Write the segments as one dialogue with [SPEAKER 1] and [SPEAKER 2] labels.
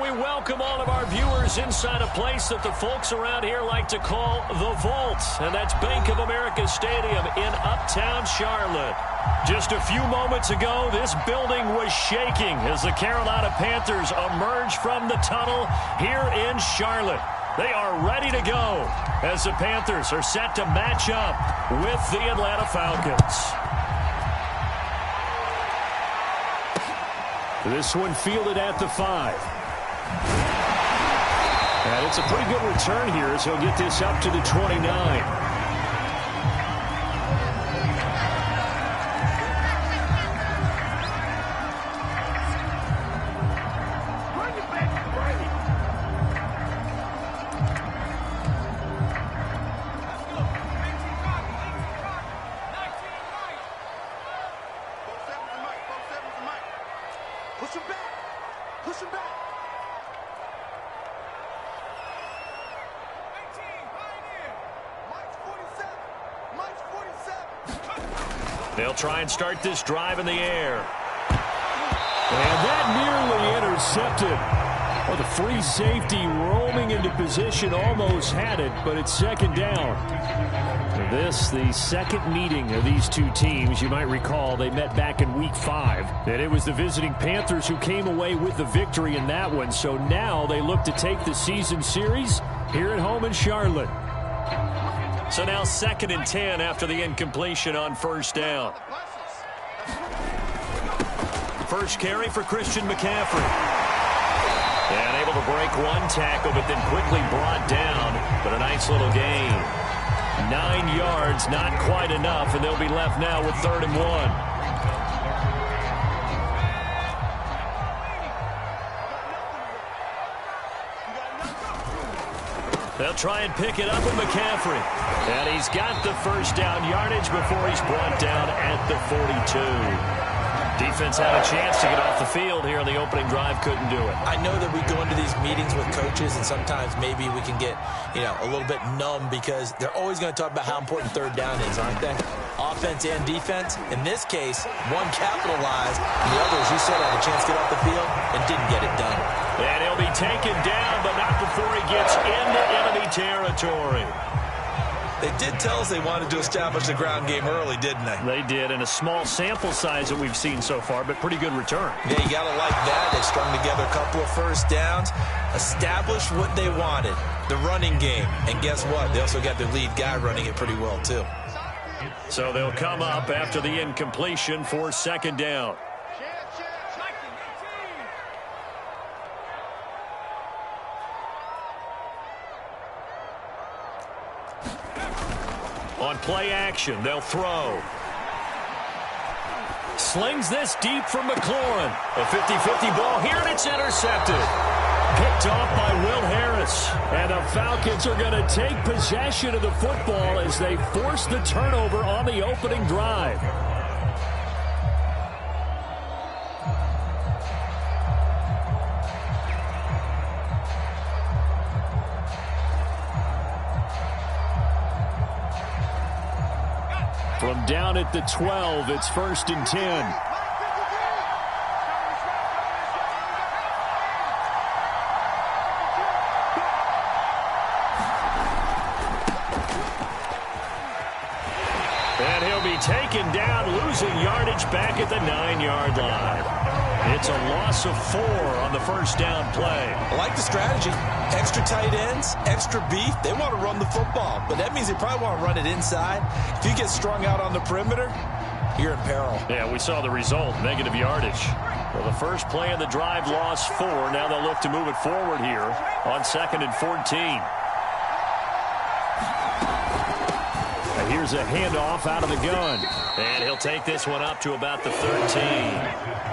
[SPEAKER 1] we welcome all of our viewers inside a place that the folks around here like to call the Vault, and that's Bank of America Stadium in Uptown Charlotte. Just a few moments ago, this building was shaking as the Carolina Panthers emerged from the tunnel here in Charlotte. They are ready to go as the Panthers are set to match up with the Atlanta Falcons. This one fielded at the 5. And it's a pretty good return here as he'll get this up to the 29. They'll try and start this drive in the air. And that nearly intercepted. Well, the free safety roaming into position almost had it, but it's second down. This, the second meeting of these two teams. You might recall they met back in Week 5. And it was the visiting Panthers who came away with the victory in that one. So now they look to take the season series here at home in Charlotte. So now 2nd and 10 after the incompletion on first down. First carry for Christian McCaffrey. And able to break one tackle, but then quickly brought down. But a nice little gain. 9 yards, not quite enough, and they'll be left now with 3rd and 1. They'll try and pick it up with McCaffrey. And he's got the first down yardage before he's brought down at the 42. Defense had a chance to get off the field here in the opening drive, couldn't do it.
[SPEAKER 2] I know that we go into these meetings with coaches, and sometimes maybe we can get, a little bit numb because they're always going to talk about how important 3rd down is, aren't they? Offense and defense. In this case, one capitalized, and the others, you said, had a chance to get off the field and didn't get it done.
[SPEAKER 1] And he'll be taken down, but not before he gets into enemy territory.
[SPEAKER 2] They did tell us they wanted to establish the ground game early, didn't they?
[SPEAKER 1] They did, and a small sample size that we've seen so far, but pretty good return.
[SPEAKER 2] Yeah, you got to like that. They strung together a couple of first downs, established what they wanted, the running game. And guess what? They also got their lead guy running it pretty well, too.
[SPEAKER 1] So they'll come up after the incompletion for 2nd down. On play action, they'll throw. Slings this deep from McLaurin. A 50-50 ball here, and it's intercepted. Picked off by Will Harris. And the Falcons are going to take possession of the football as they force the turnover on the opening drive. From down at the 12, it's 1st and 10. And he'll be taken down, losing yardage back at the 9-yard line. It's a loss of 4 on the first down play.
[SPEAKER 2] I like the strategy. Extra tight ends, extra beef. They want to run the football, but that means they probably want to run it inside. If you get strung out on the perimeter, you're in peril.
[SPEAKER 1] Yeah, we saw the result, negative yardage. Well, the first play of the drive lost 4. Now they'll look to move it forward here on 2nd and 14. And here's a handoff out of the gun. And he'll take this one up to about the 13.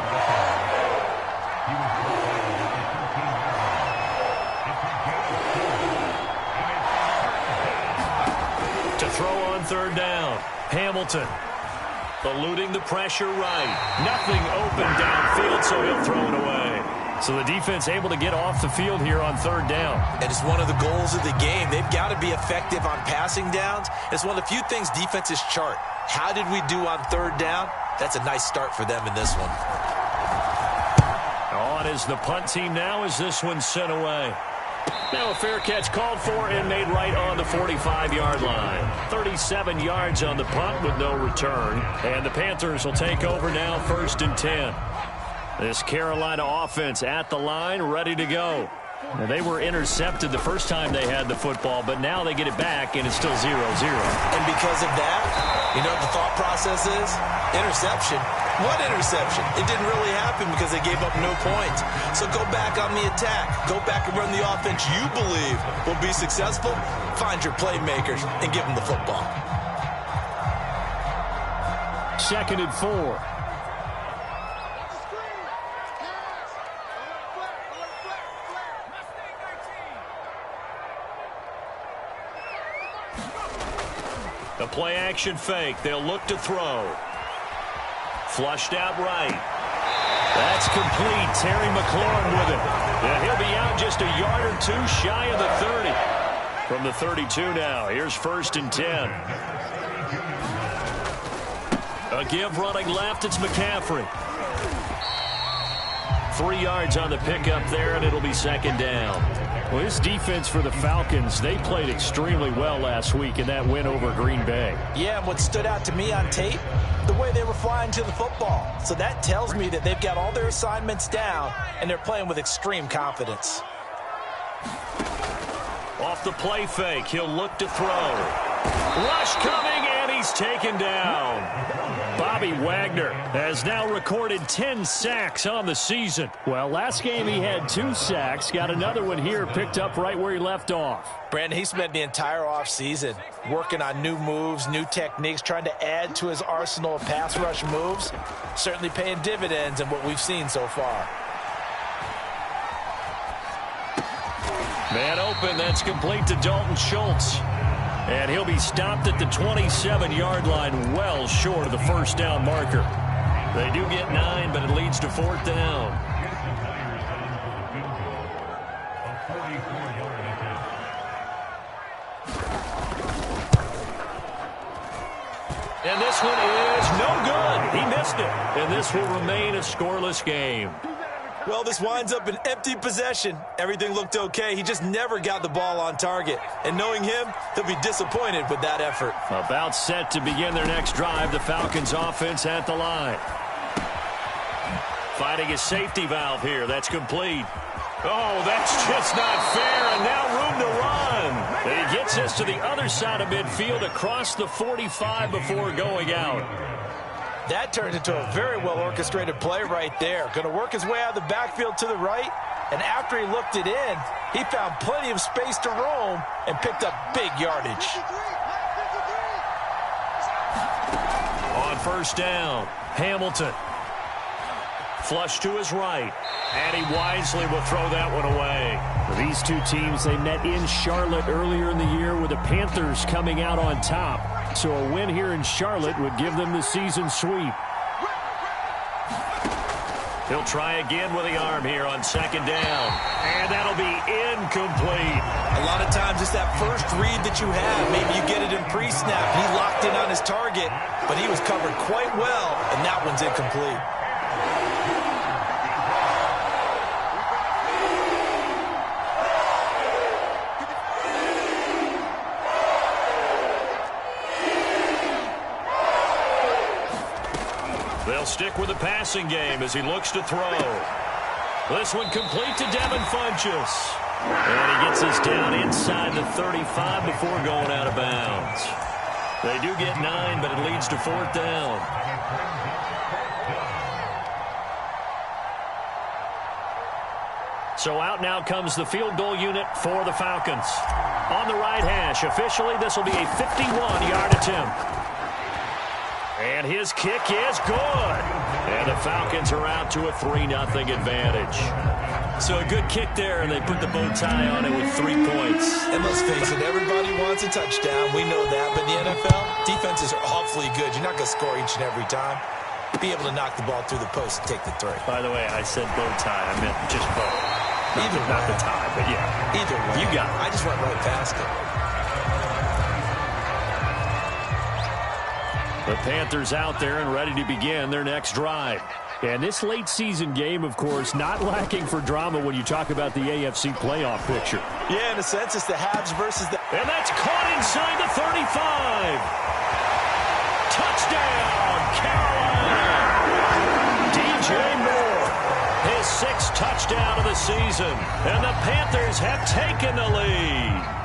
[SPEAKER 1] Throw on 3rd down. Hamilton eluding the pressure right. Nothing open downfield, so he'll throw it away. So the defense able to get off the field here on 3rd down.
[SPEAKER 2] And it's one of the goals of the game. They've got to be effective on passing downs. It's one of the few things defenses chart. How did we do on 3rd down? That's a nice start for them in this one.
[SPEAKER 1] Oh, spot is the punt team now as this one's sent away. Now a fair catch called for and made right on the 45-yard line. 37 yards on the punt with no return. And the Panthers will take over now, 1st and 10. This Carolina offense at the line, ready to go. Now, they were intercepted the first time they had the football, but now they get it back, and it's still 0-0.
[SPEAKER 2] And because of that, you know what the thought process is? Interception. What interception? It didn't really happen because they gave up no points. So go back on the attack. Go back and run the offense you believe will be successful. Find your playmakers and give them the football.
[SPEAKER 1] 2nd and 4. The play-action fake. They'll look to throw. Flushed out right. That's complete. Terry McLaurin with it. Yeah, he'll be out just a yard or two shy of the 30. From the 32 now. Here's 1st and 10. A give running left. It's McCaffrey. 3 yards on the pickup there, and it'll be 2nd down. Well, this defense for the Falcons, they played extremely well last week in that win over Green Bay.
[SPEAKER 2] Yeah, and what stood out to me on tape, the way they were flying to the football. So that tells me that they've got all their assignments down, and they're playing with extreme confidence.
[SPEAKER 1] Off the play fake, he'll look to throw. Rush coming, and he's taken down. Bobby Wagner has now recorded 10 sacks on the season. Well, last game he had 2 sacks. Got another one here, picked up right where he left off.
[SPEAKER 2] Brandon, he spent the entire offseason working on new moves, new techniques, trying to add to his arsenal of pass rush moves. Certainly paying dividends in what we've seen so far.
[SPEAKER 1] Man open, that's complete to Dalton Schultz. And he'll be stopped at the 27-yard line, well short of the 1st down marker. They do get 9, but it leads to 4th down. And this one is no good. He missed it. And this will remain a scoreless game.
[SPEAKER 2] Well, this winds up an empty possession. Everything looked okay. He just never got the ball on target. And knowing him, he'll be disappointed with that effort.
[SPEAKER 1] About set to begin their next drive, the Falcons offense at the line. Finding a safety valve here. That's complete. Oh, that's just not fair, and now room to run. And he gets us to the other side of midfield across the 45 before going out.
[SPEAKER 2] That turned into a very well-orchestrated play right there. Going to work his way out of the backfield to the right, and after he looked it in, he found plenty of space to roam and picked up big yardage.
[SPEAKER 1] On 1st down, Hamilton. Flush to his right, and he wisely will throw that one away. These two teams, they met in Charlotte earlier in the year with the Panthers coming out on top. So a win here in Charlotte would give them the season sweep. He'll try again with the arm here on 2nd down. And that'll be incomplete.
[SPEAKER 2] A lot of times it's that first read that you have. Maybe you get it in pre-snap. He locked in on his target, but he was covered quite well, and that one's incomplete.
[SPEAKER 1] They'll stick with the passing game as he looks to throw. This one complete to Devin Funchess. And he gets us down inside the 35 before going out of bounds. They do get 9, but it leads to 4th down. So out now comes the field goal unit for the Falcons. On the right hash, officially this will be a 51-yard attempt. And his kick is good. And the Falcons are out to a 3-0 advantage. So a good kick there, and they put the bow tie on it with 3 points.
[SPEAKER 2] And let's face it, everybody wants a touchdown. We know that. But in the NFL, defenses are awfully good. You're not going to score each and every time. Be able to knock the ball through the post and take the 3.
[SPEAKER 1] By the way, I said bow tie. I meant just bow. Not the tie, but yeah.
[SPEAKER 2] Either way.
[SPEAKER 1] You got it.
[SPEAKER 2] I just went right past it.
[SPEAKER 1] The Panthers out there and ready to begin their next drive. And this late season game, of course, not lacking for drama when you talk about the AFC playoff picture.
[SPEAKER 2] Yeah, in a sense, it's the Habs versus the...
[SPEAKER 1] And that's caught inside the 35. Touchdown, Carolina. DJ Moore, his 6th touchdown of the season. And the Panthers have taken the lead.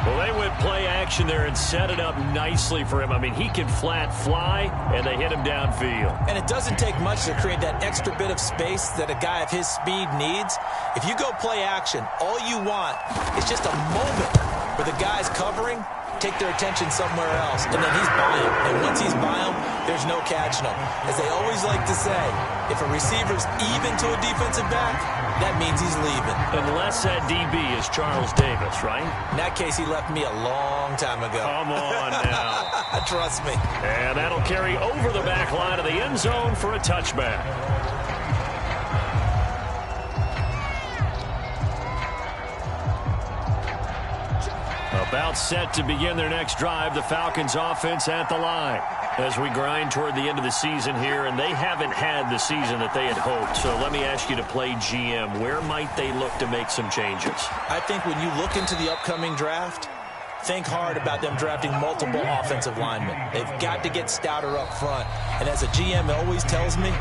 [SPEAKER 1] Well, they went play action there and set it up nicely for him. I mean, he can flat fly, and they hit him downfield.
[SPEAKER 2] And it doesn't take much to create that extra bit of space that a guy of his speed needs. If you go play action, all you want is just a moment where the guy's covering, take their attention somewhere else, and then he's by him. And once he's by him, there's no catching him. As they always like to say, if a receiver's even to a defensive back, that means he's leaving.
[SPEAKER 1] Unless that DB is Charles Davis, right?
[SPEAKER 2] In that case, he left me a long time ago.
[SPEAKER 1] Come on now.
[SPEAKER 2] Trust me.
[SPEAKER 1] And that'll carry over the back line of the end zone for a touchback. About set to begin their next drive, the Falcons offense at the line as we grind toward the end of the season here, and they haven't had the season that they had hoped. So let me ask you to play GM. Where might they look to make some changes?
[SPEAKER 2] I think when you look into the upcoming draft, think hard about them drafting multiple offensive linemen. They've got to get stouter up front. And as a GM always tells me,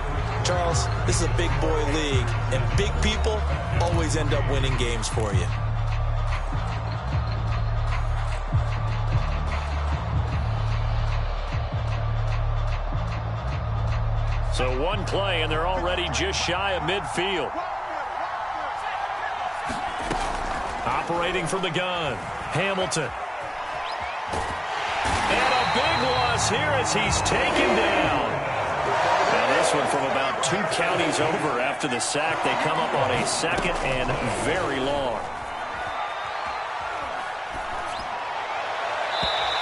[SPEAKER 2] Charles, this is a big boy league, and big people always end up winning games for you.
[SPEAKER 1] So one play, and they're already just shy of midfield. Operating from the gun, Hamilton. And a big loss here as he's taken down. And this one from about 2 counties over after the sack. They come up on a 2nd and very long.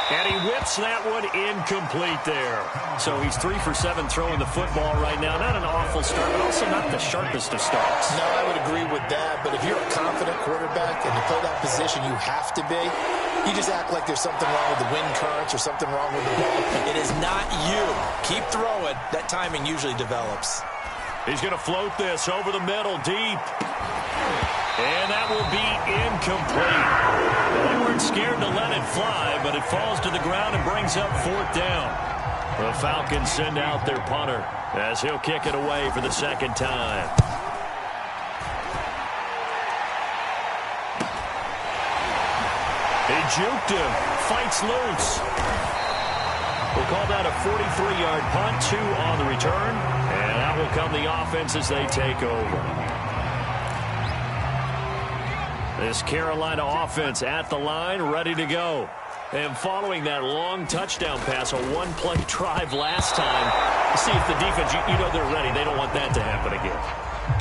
[SPEAKER 1] And he whips that one incomplete there. So he's 3 for 7 throwing the football right now. Not an awful start, but also not the sharpest of starts.
[SPEAKER 3] No, I would agree with that. But if you're a confident quarterback and you play that position you have to be, you just act like there's something wrong with the wind currents or something wrong with the ball.
[SPEAKER 2] It is not you. Keep throwing. That timing usually develops.
[SPEAKER 1] He's going to float this over the middle, deep. And that will be incomplete. They weren't scared to let it fly, but it falls to the ground and brings up 4th down. The Falcons send out their punter as he'll kick it away for the 2nd time. He juked him, fights loose. We'll call that a 43-yard punt, 2 on the return, and out will come the offense as they take over. This Carolina offense at the line, ready to go. And following that long touchdown pass, a 1-play drive last time, see if the defense, you know they're ready. They don't want that to happen again.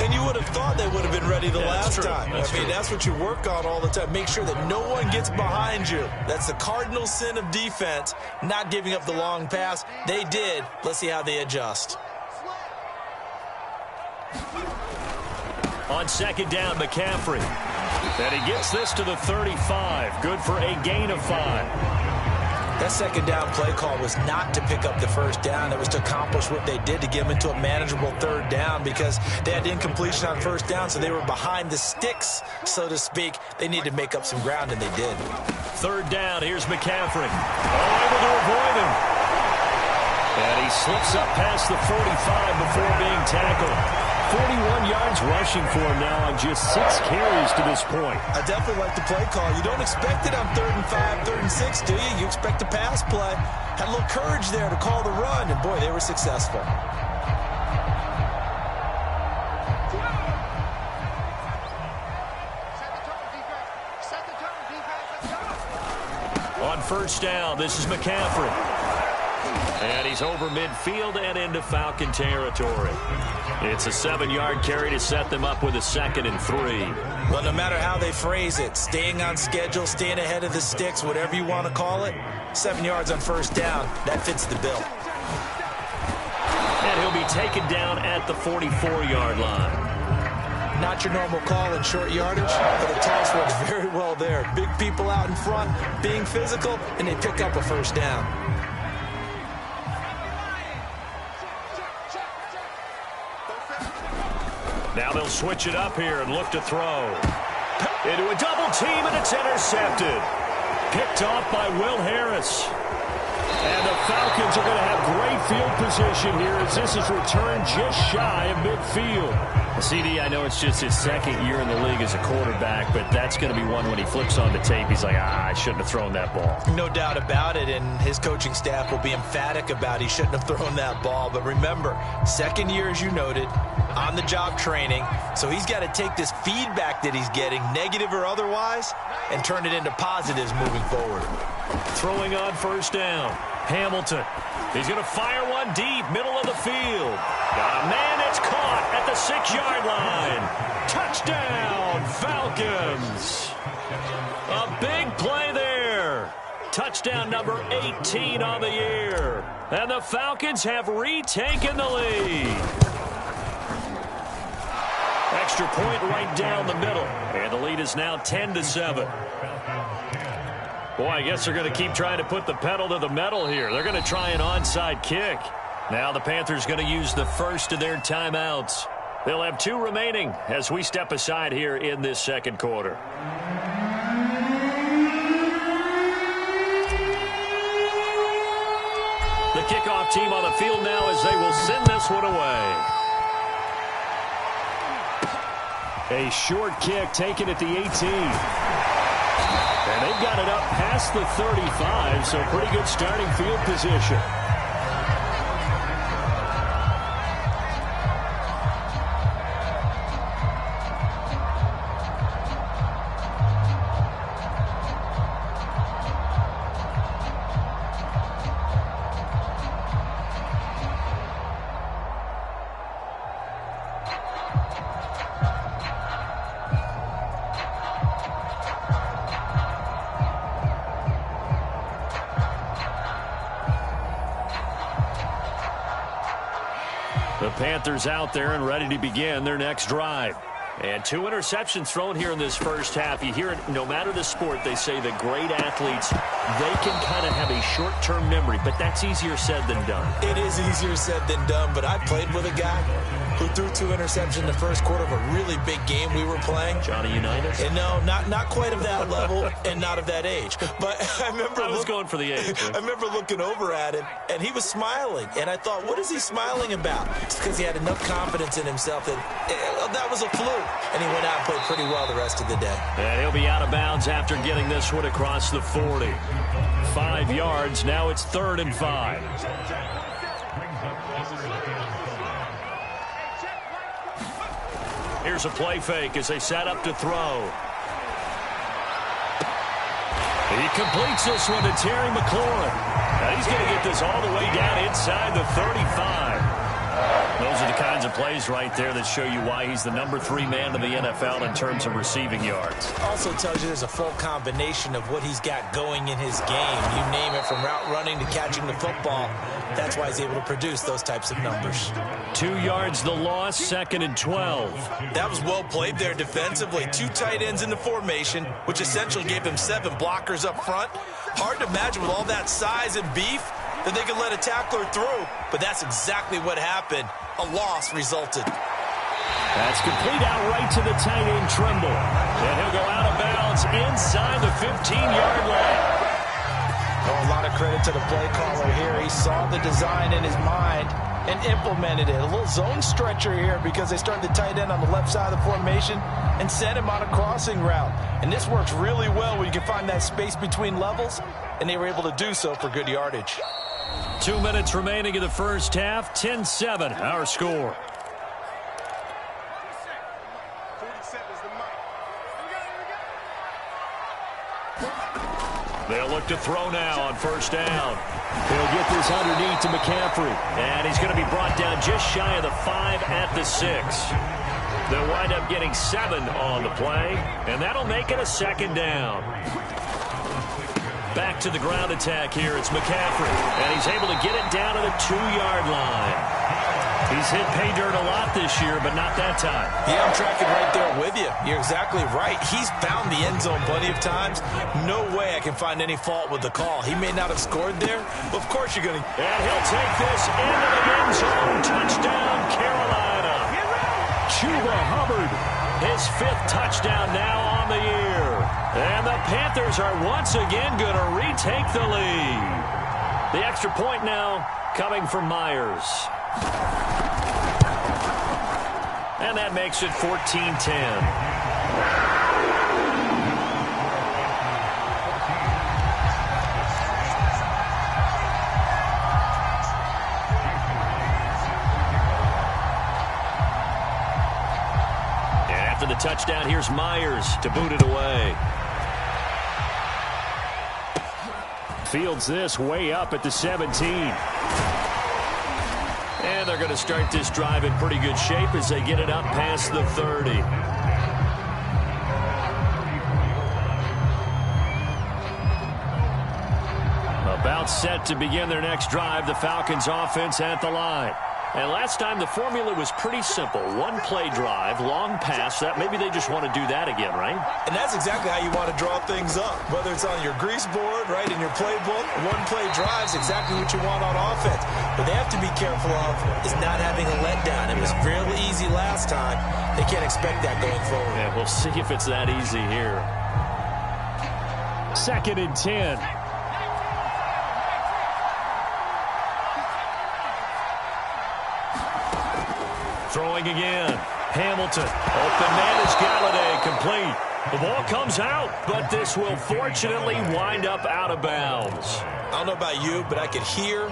[SPEAKER 2] And you would have thought they would have been ready the last time.
[SPEAKER 1] I mean,
[SPEAKER 2] that's what you work on all the time. Make sure that no one gets behind you. That's the cardinal sin of defense, not giving up the long pass. They did. Let's see how they adjust.
[SPEAKER 1] On 2nd down, McCaffrey. And he gets this to the 35. Good for a gain of 5.
[SPEAKER 2] That 2nd down play call was not to pick up the 1st down. It was to accomplish what they did to get them into a manageable 3rd down because they had incompletion on 1st down, so they were behind the sticks, so to speak. They needed to make up some ground, and they did.
[SPEAKER 1] 3rd down, here's McCaffrey. Able to avoid him. And he slips up past the 45 before being tackled. 41 yards rushing for him now on just 6 carries to this point.
[SPEAKER 2] I definitely like the play call. You don't expect it on 3rd and 5, 3rd and 6, do you? You expect a pass play. Had a little courage there to call the run, and boy, they were successful.
[SPEAKER 1] On 1st down, this is McCaffrey. And he's over midfield and into Falcon territory. It's a 7-yard carry to set them up with a 2nd and 3.
[SPEAKER 2] Well, no matter how they phrase it, staying on schedule, staying ahead of the sticks, whatever you want to call it, 7 yards on 1st down, that fits the bill.
[SPEAKER 1] And he'll be taken down at the 44-yard line.
[SPEAKER 2] Not your normal call in short yardage, but the toss works very well there. Big people out in front, being physical, and they pick up a 1st down.
[SPEAKER 1] Now they'll switch it up here and look to throw. Into a double team, and it's intercepted. Picked off by Will Harris. And the Falcons are going to have great field position here as this is returned just shy of midfield.
[SPEAKER 4] CD, I know it's just his second year in the league as a quarterback, but that's going to be one when he flips on the tape. He's like, I shouldn't have thrown that ball.
[SPEAKER 2] No doubt about it, and his coaching staff will be emphatic about he shouldn't have thrown that ball. But remember, second year, as you noted, on-the-job training, so he's got to take this feedback that he's getting, negative or otherwise, and turn it into positives moving forward.
[SPEAKER 1] Throwing on first down. Hamilton. He's going to fire one deep, middle of the field. Got a man, it's caught at the 6-yard line. Touchdown, Falcons. A big play there. Touchdown number 18 on the year. And the Falcons have retaken the lead. Extra point right down the middle. And the lead is now 10-7. Boy, I guess they're going to keep trying to put the pedal to the metal here. They're going to try an onside kick. Now the Panthers going to use the first of their timeouts. They'll have 2 remaining as we step aside here in this second quarter. The kickoff team on the field now as they will send this one away. A short kick taken at the 18. And they've got it up past the 35, so pretty good starting field position. The Panthers out there and ready to begin their next drive. And 2 interceptions thrown here in this first half. You hear it, no matter the sport, they say that great athletes, they can kind of have a short-term memory, but that's easier said than done.
[SPEAKER 2] It is easier said than done, but I played with a guy who threw 2 interceptions in the first quarter of a really big game we were playing.
[SPEAKER 1] Johnny Unitas?
[SPEAKER 2] And no, not quite of that level and not of that age. But I remember
[SPEAKER 1] I was going for the age.
[SPEAKER 2] I remember looking over at him, and he was smiling. And I thought, what is he smiling about? It's because he had enough confidence in himself that was a fluke. And he went out and played pretty well the rest of the day.
[SPEAKER 1] And he'll be out of bounds after getting this one across the 40. 5 yards. Now it's 3rd and 5. Here's a play fake as they set up to throw. He completes this one to Terry McLaurin. Now he's going to get this all the way down inside the 35. Those are the kinds of plays right there that show you why he's the number 3 man in the NFL in terms of receiving yards.
[SPEAKER 2] Also tells you there's a full combination of what he's got going in his game. You name it, from route running to catching the football. That's why he's able to produce those types of numbers.
[SPEAKER 1] 2 yards the loss, 2nd and 12.
[SPEAKER 2] That was well played there defensively. 2 tight ends in the formation, which essentially gave him 7 blockers up front. Hard to imagine with all that size and beef that they could let a tackler through, but that's exactly what happened. A loss resulted.
[SPEAKER 1] That's complete out right to the tight end, Trimble. And he'll go out of bounds inside the 15-yard line.
[SPEAKER 5] Oh, a lot of credit to the play caller here. He saw the design in his mind and implemented it. A little zone stretcher here because they started the tight end on the left side of the formation and sent him on a crossing route. And this works really well when you can find that space between levels, and they were able to do so for good yardage.
[SPEAKER 1] 2 minutes remaining in the first half. 10-7, our score. They'll look to throw now on first down. He'll get this underneath to McCaffrey. And he's going to be brought down just shy of the 5 at the 6. They'll wind up getting 7 on the play. And that'll make it a 2nd down. Back to the ground attack here. It's McCaffrey. And he's able to get it down to the 2-yard line. He's hit pay dirt a lot this year, but not that time.
[SPEAKER 2] Yeah, I'm tracking right there with you. You're exactly right. He's found the end zone plenty of times. No way I can find any fault with the call. He may not have scored there, but of course you're going to.
[SPEAKER 1] And he'll take this into the end zone. Touchdown, Carolina. Chuba Hubbard. His 5th touchdown now on the year. And the Panthers are once again going to retake the lead. The extra point now coming from Myers. And that makes it 14-10. The touchdown, here's Myers to boot it away. Fields this way up at the 17. And they're going to start this drive in pretty good shape as they get it up past the 30. About set to begin their next drive, the Falcons offense at the line. And last time, the formula was pretty simple. One-play drive, long pass. That maybe they just want to do that again, right?
[SPEAKER 5] And that's exactly how you want to draw things up. Whether it's on your grease board, right, in your playbook, one-play drive is exactly what you want on offense. What they have to be careful of is not having a letdown. It was fairly easy last time. They can't expect that going forward.
[SPEAKER 1] Yeah, we'll see if it's that easy here. 2nd and 10. Throwing again. Hamilton. Open man is Galladay. Complete. The ball comes out, but this will fortunately wind up out of bounds.
[SPEAKER 5] I don't know about you, but I could hear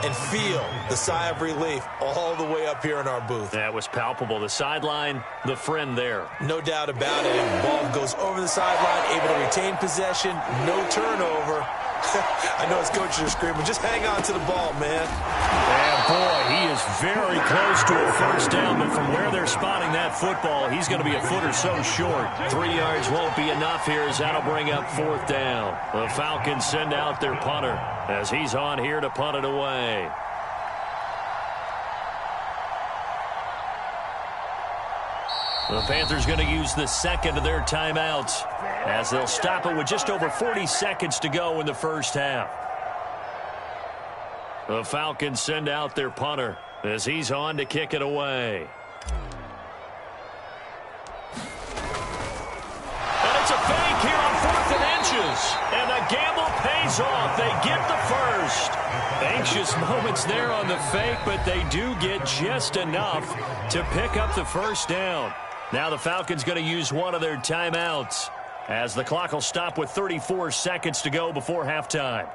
[SPEAKER 5] and feel the sigh of relief all the way up here in our booth.
[SPEAKER 1] That was palpable. The sideline, the friend there.
[SPEAKER 5] No doubt about it. And the ball goes over the sideline, able to retain possession, no turnover. I know his coaches are screaming, just hang on to the ball, man.
[SPEAKER 1] And boy, he is very close to a first down, but from where they're spotting that football, he's going to be a foot or so short. 3 yards won't be enough here as that'll bring up 4th down. The Falcons send out their punter as he's on here to punt it away. The Panthers going to use the 2nd of their timeouts as they'll stop it with just over 40 seconds to go in the first half. The Falcons send out their punter as he's on to kick it away. And it's a fake here on 4th and inches. And the gamble pays off. They get the first. Anxious moments there on the fake, but they do get just enough to pick up the first down. Now the Falcons going to use one of their timeouts as the clock will stop with 34 seconds to go before halftime.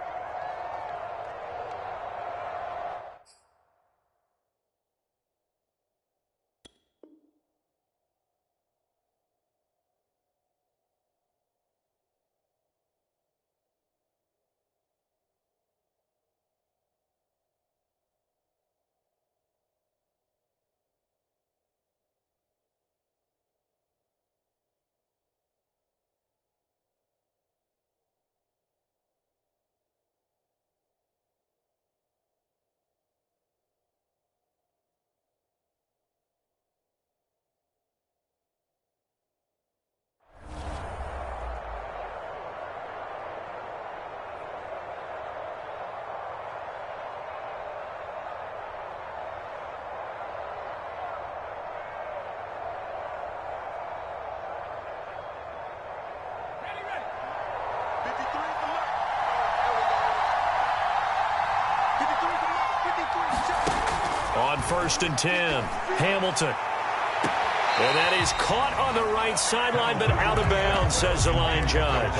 [SPEAKER 1] On 1st and 10, Hamilton. And that is caught on the right sideline, but out of bounds, says the line judge.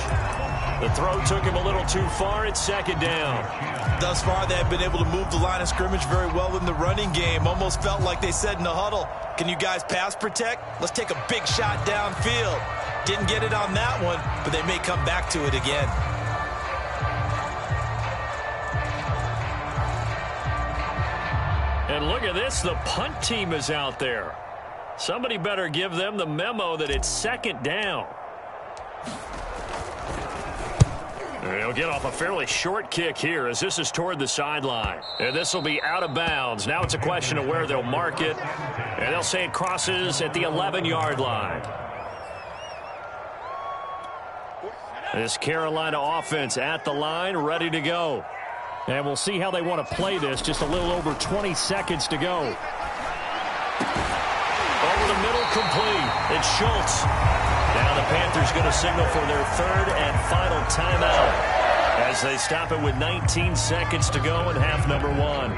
[SPEAKER 1] The throw took him a little too far. It's 2nd down.
[SPEAKER 5] Thus far, they have been able to move the line of scrimmage very well in the running game. Almost felt like they said in the huddle, can you guys pass protect? Let's take a big shot downfield. Didn't get it on that one, but they may come back to it again.
[SPEAKER 1] And look at this, the punt team is out there. Somebody better give them the memo that it's 2nd down. They'll get off a fairly short kick here as this is toward the sideline. And this will be out of bounds. Now it's a question of where they'll mark it. And they'll say it crosses at the 11-yard line. This Carolina offense at the line, ready to go. And we'll see how they want to play this. Just a little over 20 seconds to go. Over the middle, complete. It's Schultz. Now the Panthers going to signal for their third and final timeout as they stop it with 19 seconds to go in half number one.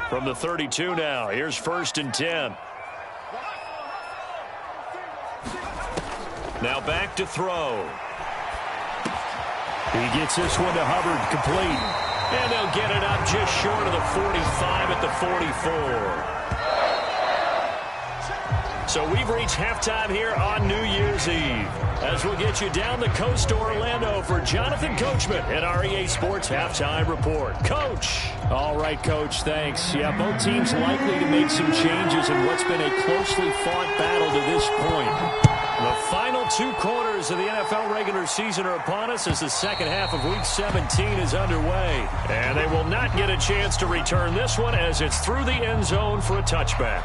[SPEAKER 1] From the 32 now, here's 1st and 10. Now back to throw. He gets this one to Hubbard, complete. And they'll get it up just short of the 45 at the 44. So we've reached halftime here on New Year's Eve, as we'll get you down the coast to Orlando for Jonathan Coachman at our EA Sports Halftime Report. Coach.
[SPEAKER 6] All right, Coach, thanks. Yeah, both teams likely to make some changes in what's been a closely fought battle to this point.
[SPEAKER 1] The final 2 quarters of the NFL regular season are upon us as the second half of Week 17 is underway. And they will not get a chance to return this one as it's through the end zone for a touchback.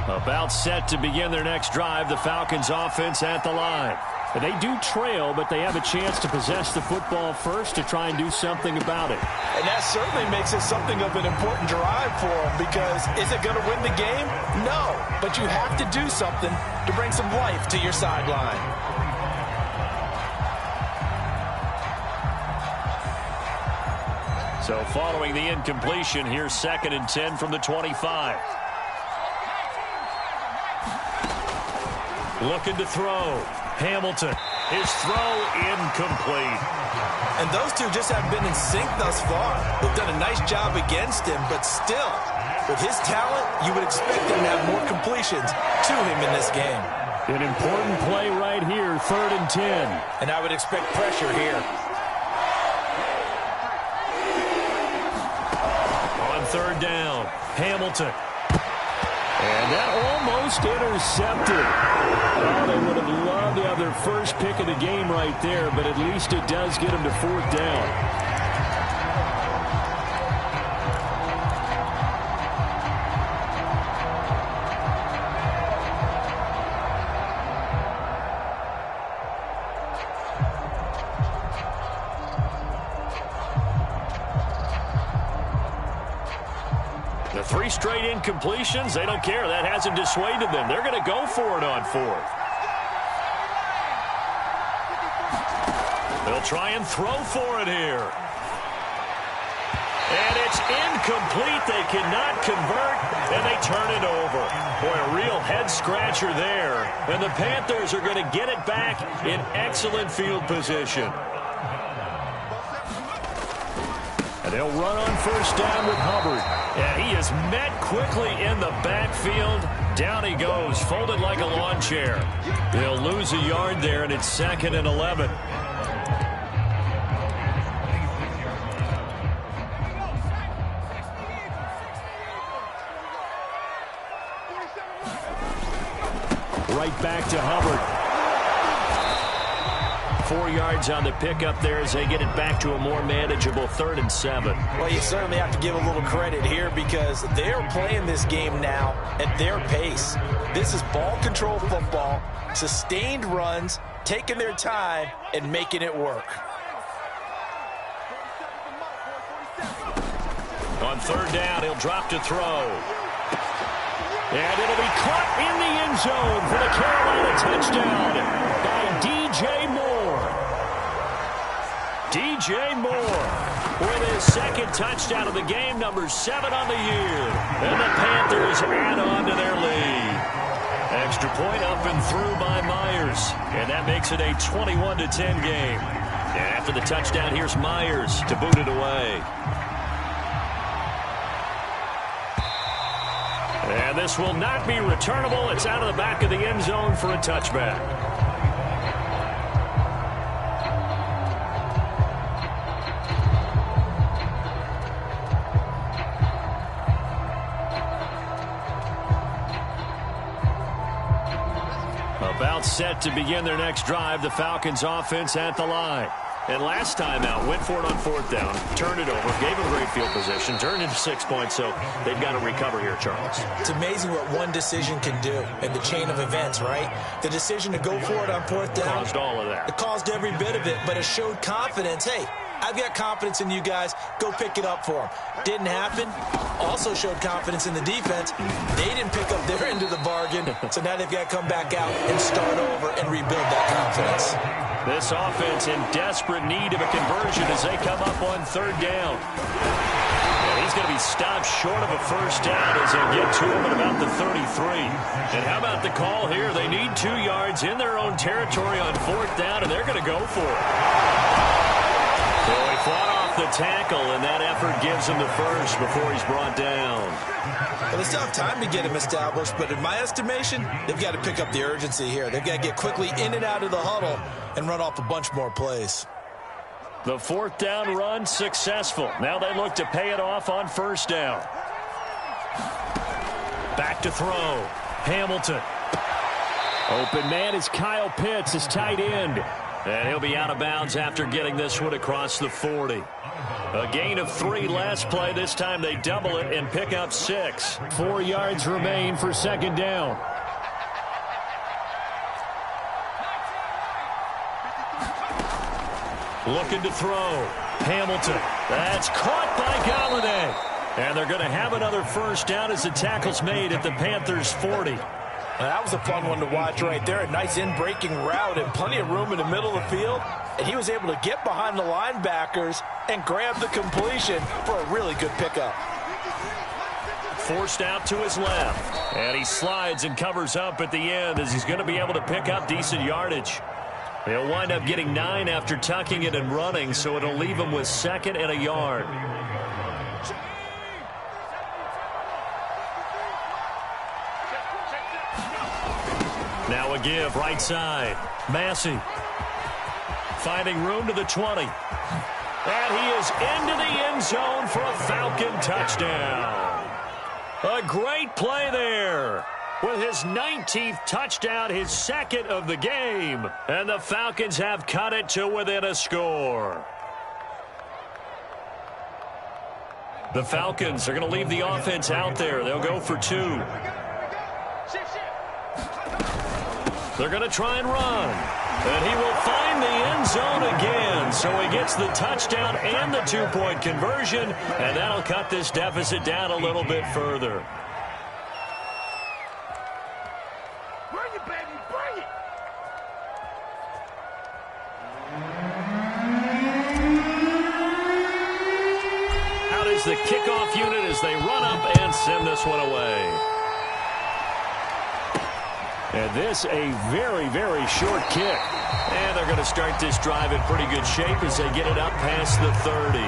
[SPEAKER 1] About set to begin their next drive, the Falcons offense at the line.
[SPEAKER 6] They do trail, but they have a chance to possess the football first to try and do something about it.
[SPEAKER 5] And that certainly makes it something of an important drive for them, because is it going to win the game? No, but you have to do something to bring some life to your sideline.
[SPEAKER 1] So following the incompletion, here's 2nd and 10 from the 25. Looking to throw. Hamilton. His throw incomplete.
[SPEAKER 5] And those two just haven't been in sync thus far. They've done a nice job against him, but still, with his talent, you would expect him to have more completions to him in this game.
[SPEAKER 6] An important play right here, 3rd and 10.
[SPEAKER 5] And I would expect pressure here.
[SPEAKER 1] On 3rd down, Hamilton.
[SPEAKER 6] And that almost intercepted. Oh, they would have loved to have their first pick of the game right there, but at least it does get them to 4th down.
[SPEAKER 1] The 3 straight incompletions, they don't care. That hasn't dissuaded them. They're going to go for it on 4th. They'll try and throw for it here. And it's incomplete. They cannot convert, and they turn it over. Boy, a real head-scratcher there. And the Panthers are going to get it back in excellent field position. And they'll run on 1st down with Hubbard. And he is met quickly in the backfield. Down he goes, folded like a lawn chair. They'll lose a yard there, and it's 2nd and 11.
[SPEAKER 6] Right back to Hubbard.
[SPEAKER 1] 4 yards on the pickup there as they get it back to a more manageable 3rd and 7.
[SPEAKER 5] Well, you certainly have to give a little credit here, because they're playing this game now at their pace. This is ball control football, sustained runs, taking their time, and making it work.
[SPEAKER 1] On 3rd down, he'll drop to throw. And it'll be caught in the end zone for the Carolina touchdown by DJ Moore. DJ Moore with his 2nd touchdown of the game, number 7 on the year. And the Panthers add on to their lead. Extra point up and through by Myers. And that makes it a 21-10 game. And after the touchdown, here's Myers to boot it away. And this will not be returnable. It's out of the back of the end zone for a touchback. About set to begin their next drive, the Falcons offense at the line. And last time out, went for it on fourth down, turned it over, gave them great field position, turned into 6 points, so they've got to recover here, Charles.
[SPEAKER 2] It's amazing what one decision can do in the chain of events, right? The decision to go for it on fourth down.
[SPEAKER 1] Caused all of that.
[SPEAKER 2] It caused every bit of it, but it showed confidence. Hey, I've got confidence in you guys. Go pick it up for them. Didn't happen. Also showed confidence in the defense. They didn't pick up their end of the bargain, so now they've got to come back out and start over and rebuild that confidence.
[SPEAKER 1] This offense in desperate need of a conversion as they come up on third down. And he's going to be stopped short of a first down as they get to him at about the 33. And how about the call here? They need 2 yards in their own territory on fourth down, and they're going to go for it. So he fought off the tackle, and that effort gives him the first before he's brought down.
[SPEAKER 2] Well, they still have time to get him established, but in my estimation, they've got to pick up the urgency here. They've got to get quickly in and out of the huddle and run off a bunch more plays.
[SPEAKER 1] The fourth down run successful. Now they look to pay it off on first down. Back to throw. Hamilton. Open man is Kyle Pitts, his tight end. And he'll be out of bounds after getting this one across the 40. A gain of 3 last play. This time they double it and pick up 6. 4 yards remain for second down. Looking to throw. Hamilton. That's caught by Galladay. And they're going to have another first down as the tackle's made at the Panthers' 40.
[SPEAKER 5] That was a fun one to watch right there. A nice in-breaking route and plenty of room in the middle of the field. And he was able to get behind the linebackers and grab the completion for a really good pickup.
[SPEAKER 1] Forced out to his left. And he slides and covers up at the end as he's going to be able to pick up decent yardage. He'll wind up getting 9 after tucking it and running, so it'll leave him with 2nd and a yard. Now a give, right side. Massey. Finding room to the 20. And he is into the end zone for a Falcon touchdown. A great play there. With his 19th touchdown, his 2nd of the game. And the Falcons have cut it to within a score. The Falcons are going to leave the offense out there. They'll go for 2. They're going to try and run. And he will find the end zone again. So he gets the touchdown and the 2-point conversion. And that'll cut this deficit down a little bit further.
[SPEAKER 7] Bring it, baby, bring it!
[SPEAKER 1] Out is the kickoff unit as they run up and send this one away. And this a very, very short kick. And they're going to start this drive in pretty good shape as they get it up past the 30.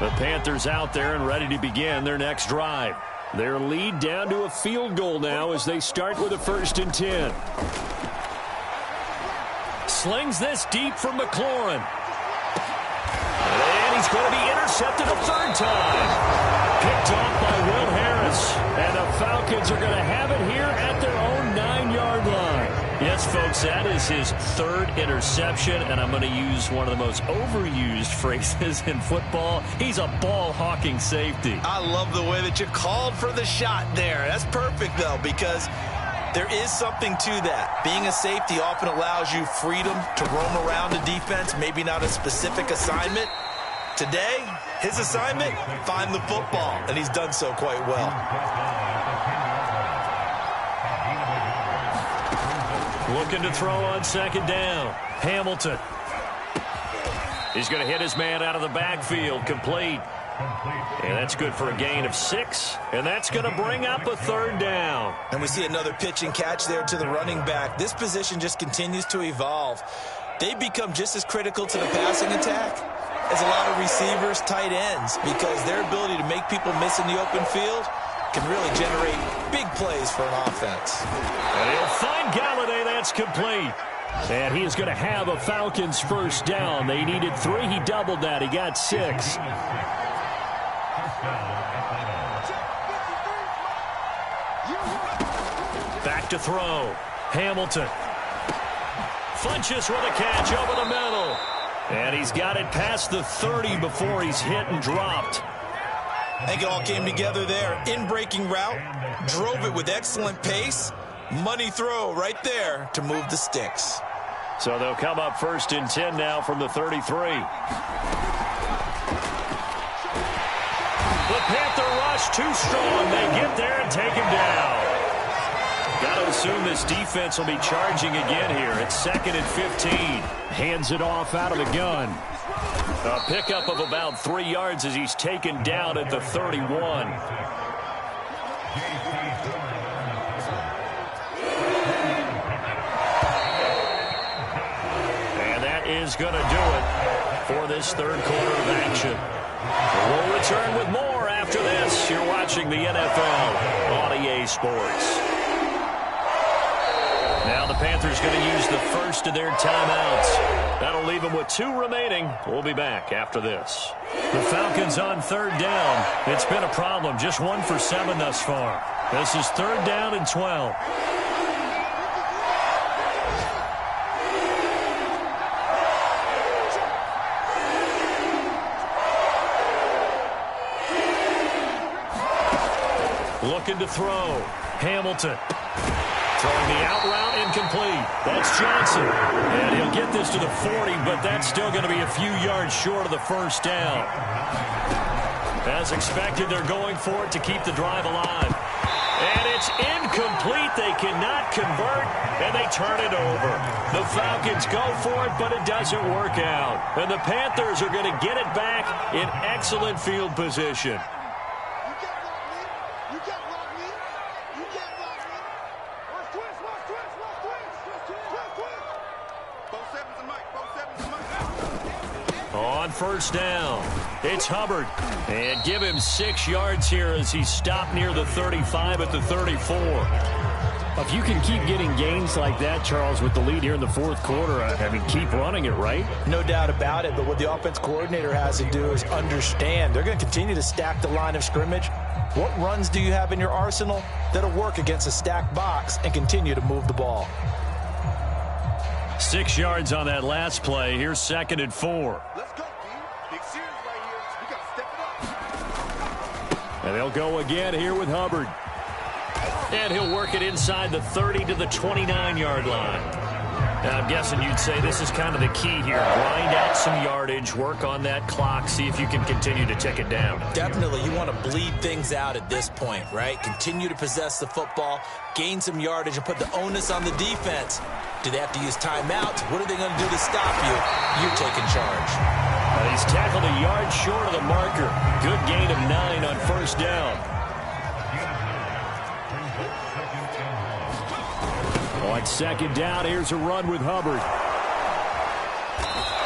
[SPEAKER 1] The Panthers out there and ready to begin their next drive. Their lead down to a field goal now as they start with a 1st and 10. Slings this deep from McLaurin. And he's going to be intercepted a 3rd time. Picked off by Will Harris. And the Falcons are going to have it here at their own 9-yard line. Yes, folks, that is his 3rd interception, and I'm going to use one of the most overused phrases in football. He's a ball-hawking safety.
[SPEAKER 5] I love the way that you called for the shot there. That's perfect, though, because there is something to that. Being a safety often allows you freedom to roam around the defense, maybe not a specific assignment. Today, his assignment, find the football, and he's done so quite well.
[SPEAKER 1] Looking to throw on 2nd down. Hamilton. He's going to hit his man out of the backfield, complete. And that's good for a gain of 6. And that's going to bring up a 3rd down.
[SPEAKER 2] And we see another pitch and catch there to the running back. This position just continues to evolve. They become just as critical to the passing attack as a lot of receivers, tight ends, because their ability to make people miss in the open field can really generate big plays for an offense.
[SPEAKER 1] And he'll find Galladay. That's complete. And he is going to have a Falcons 1st down. They needed 3. He doubled that. He got 6. Back to throw. Hamilton. Funches with a catch over the middle. And he's got it past the 30 before he's hit and dropped.
[SPEAKER 5] I think it all came together there. In-breaking route, drove it with excellent pace. Money throw right there to move the sticks.
[SPEAKER 1] So they'll come up 1st and 10 now from the 33. The Panther rush too strong. They get there and take him down. Got to assume this defense will be charging again here. It's 2nd and 15.
[SPEAKER 6] Hands it off out of the gun.
[SPEAKER 1] A pickup of about 3 yards as he's taken down at the 31. And that is going to do it for this 3rd quarter of action. We'll return with more after this. You're watching the NFL on EA Sports. Now the Panthers going to use the first of their timeouts. That'll leave them with 2 remaining. We'll be back after this. The Falcons on 3rd down. It's been a problem. Just 1 for 7 thus far. This is 3rd down and 12. Looking to throw. Hamilton. Throwing the out route incomplete. That's Johnson. And he'll get this to the 40, but that's still going to be a few yards short of the 1st down. As expected, they're going for it to keep the drive alive. And it's incomplete. They cannot convert, and they turn it over. The Falcons go for it, but it doesn't work out. And the Panthers are going to get it back in excellent field position. On 1st down, it's Hubbard. And give him 6 yards here as he's stopped near the 35 at the 34.
[SPEAKER 6] If you can keep getting gains like that, Charles, with the lead here in the 4th quarter, I mean, keep running it, right?
[SPEAKER 5] No doubt about it, but what the offense coordinator has to do is understand. They're going to continue to stack the line of scrimmage. What runs do you have in your arsenal that'll work against a stacked box and continue to move the ball?
[SPEAKER 1] 6 yards on that last play. Here's 2nd and 4.
[SPEAKER 7] Let's go, team. Big series right here. We got to step it up.
[SPEAKER 1] And they'll go again here with Hubbard. And he'll work it inside the 30 to the 29-yard line. Now, I'm guessing you'd say this is kind of the key here. Grind out some yardage, work on that clock, see if you can continue to tick it down.
[SPEAKER 2] Definitely, you want to bleed things out at this point, right? Continue to possess the football, gain some yardage, and put the onus on the defense. Do they have to use timeouts? What are they going to do to stop you? You're taking charge.
[SPEAKER 1] He's tackled a yard short of the marker. Good gain of 9 on 1st down.
[SPEAKER 6] On 2nd down, here's a run with Hubbard.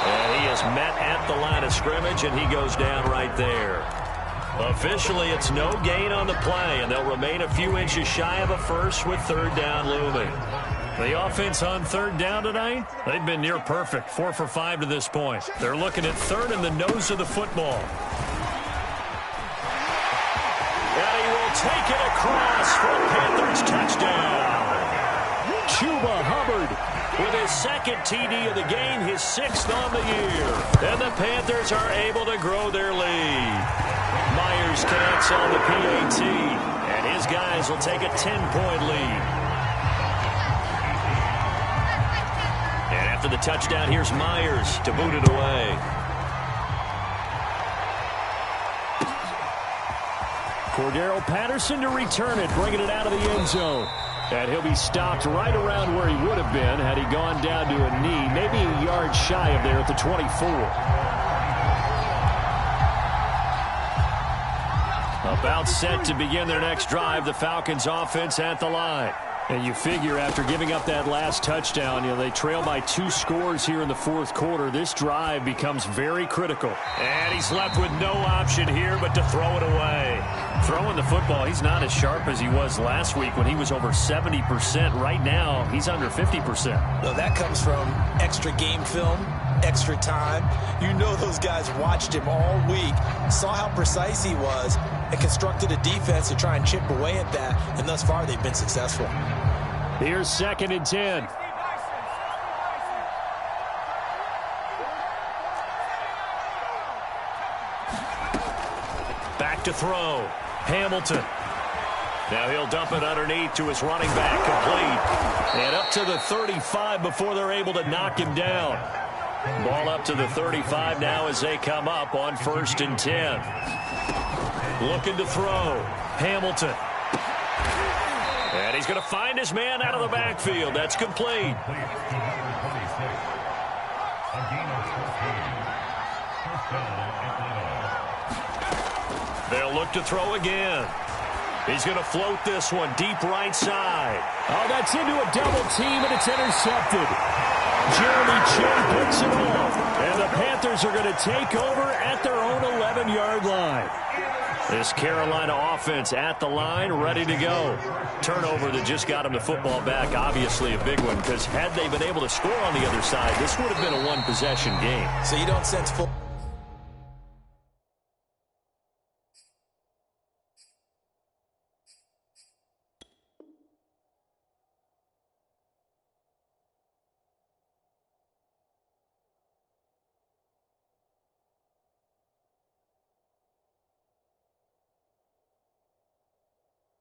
[SPEAKER 1] And he is met at the line of scrimmage, and he goes down right there. Officially, it's no gain on the play, and they'll remain a few inches shy of a first with 3rd down looming. The offense on 3rd down tonight, they've been near perfect, 4 for 5 to this point. They're looking at 3rd in the nose of the football. And he will take it across for a Panthers touchdown. Chuba Hubbard with his 2nd TD of the game, his 6th on the year. And the Panthers are able to grow their lead. Myers connects on the PAT, and his guys will take a 10-point lead. And after the touchdown, here's Myers to boot it away.
[SPEAKER 6] Cordero Patterson to return it, bringing it out of the end zone. And he'll be stopped right around where he would have been had he gone down to a knee, maybe a yard shy of there at the 24.
[SPEAKER 1] About set to begin their next drive, the Falcons offense at the line.
[SPEAKER 6] And you figure after giving up that last touchdown, they trail by 2 scores here in the 4th quarter. This drive becomes very critical.
[SPEAKER 1] And he's left with no option here but to throw it away. Throwing the football, he's not as sharp as he was last week when he was over 70%. Right now, he's under 50%.
[SPEAKER 5] Well, that comes from extra game film, extra time. You know those guys watched him all week, saw how precise he was, and constructed a defense to try and chip away at that, and thus far they've been successful.
[SPEAKER 1] Here's 2nd and 10. Back to throw. Hamilton. Now he'll dump it underneath to his running back, complete. And up to the 35 before they're able to knock him down. Ball up to the 35 now as they come up on 1st and 10. Looking to throw. Hamilton. And he's going to find his man out of the backfield. That's complete. They'll look to throw again. He's going to float this one deep right side. Oh, that's into a double team, and it's intercepted. Jeremy Chinn picks it off. And the Panthers are going to take over at their own 11-yard line. This Carolina offense at the line, ready to go. Turnover that just got them the football back, obviously a big one, because had they been able to score on the other side, this would have been a one-possession game.
[SPEAKER 5] So you don't sense full